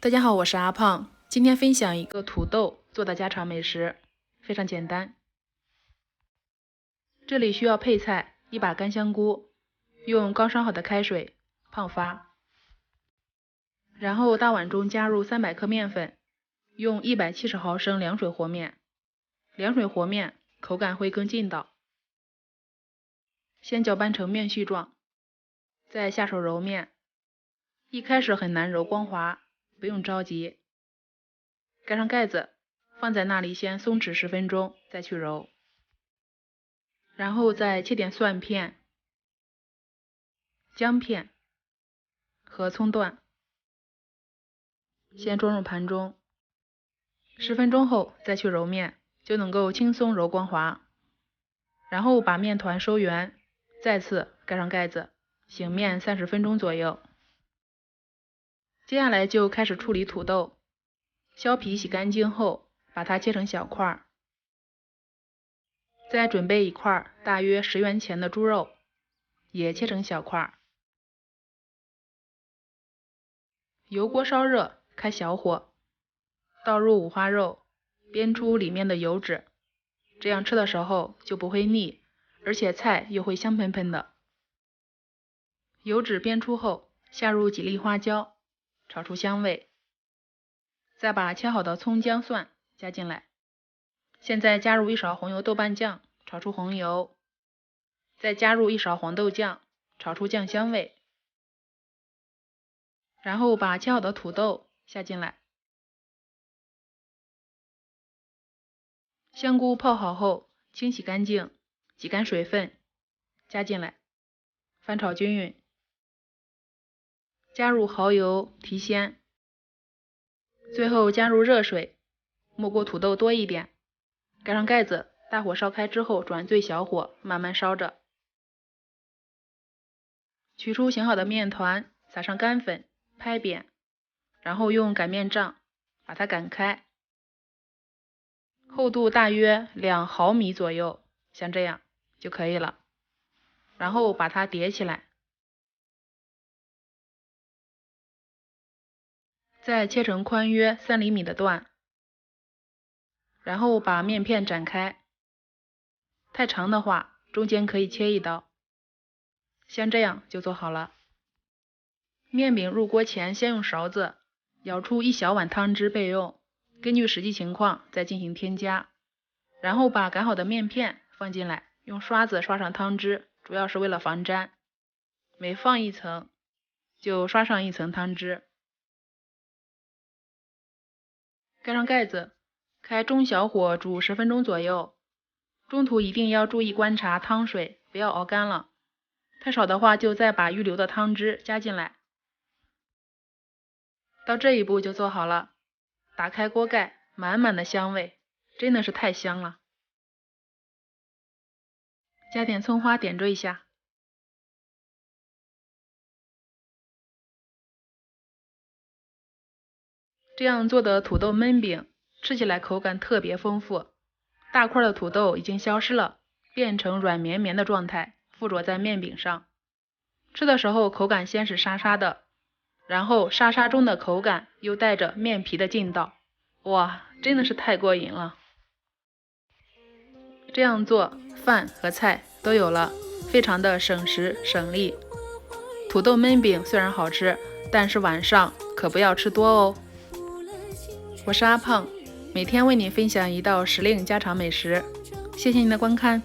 大家好，我是阿胖，今天分享一个土豆做的家常美食，非常简单。这里需要配菜一把干香菇，用刚烧好的开水泡发，然后大碗中加入300克面粉，用170毫升凉水和面，凉水和面口感会更劲道。先搅拌成面絮状，再下手揉面，一开始很难揉光滑，不用着急。盖上盖子，放在那里先松弛10分钟，再去揉。然后再切点蒜片、姜片和葱段，先装入盘中。10分钟后再去揉面，就能够轻松揉光滑。然后把面团收圆，再次盖上盖子，醒面30分钟左右。接下来就开始处理土豆。削皮洗干净后，把它切成小块。再准备一块大约10元钱的猪肉，也切成小块。油锅烧热，开小火，倒入五花肉，煸出里面的油脂，这样吃的时候就不会腻，而且菜又会香喷喷的。油脂煸出后，下入几粒花椒，炒出香味。再把切好的葱姜蒜加进来，现在加入1勺红油豆瓣酱，炒出红油，再加入1勺黄豆酱，炒出酱香味，然后把切好的土豆下进来，香菇泡好后清洗干净，挤干水分，加进来，翻炒均匀，加入蚝油提鲜。最后加入热水，没过土豆多一点，盖上盖子，大火烧开之后转最小火，慢慢烧着。取出醒好的面团，撒上干粉，拍扁，然后用擀面杖把它擀开，厚度大约2毫米左右，像这样就可以了。然后把它叠起来，再切成宽约3厘米的段，然后把面片展开，太长的话中间可以切1刀，像这样就做好了。面饼入锅前先用勺子舀出1小碗汤汁备用，根据实际情况再进行添加。然后把擀好的面片放进来，用刷子刷上汤汁，主要是为了防粘，每放1层就刷上1层汤汁。盖上盖子，开中小火煮10分钟左右，中途一定要注意观察汤水，不要熬干了，太少的话就再把预留的汤汁加进来。到这一步就做好了，打开锅盖，满满的香味，真的是太香了。加点葱花点缀一下。这样做的土豆焖饼吃起来口感特别丰富，大块的土豆已经消失了，变成软绵绵的状态，附着在面饼上。吃的时候口感先是沙沙的，然后沙沙中的口感又带着面皮的劲道，哇，真的是太过瘾了。这样做饭和菜都有了，非常的省时省力。土豆焖饼虽然好吃，但是晚上可不要吃多哦。我是阿胖，每天为你分享一道时令家常美食，谢谢您的观看。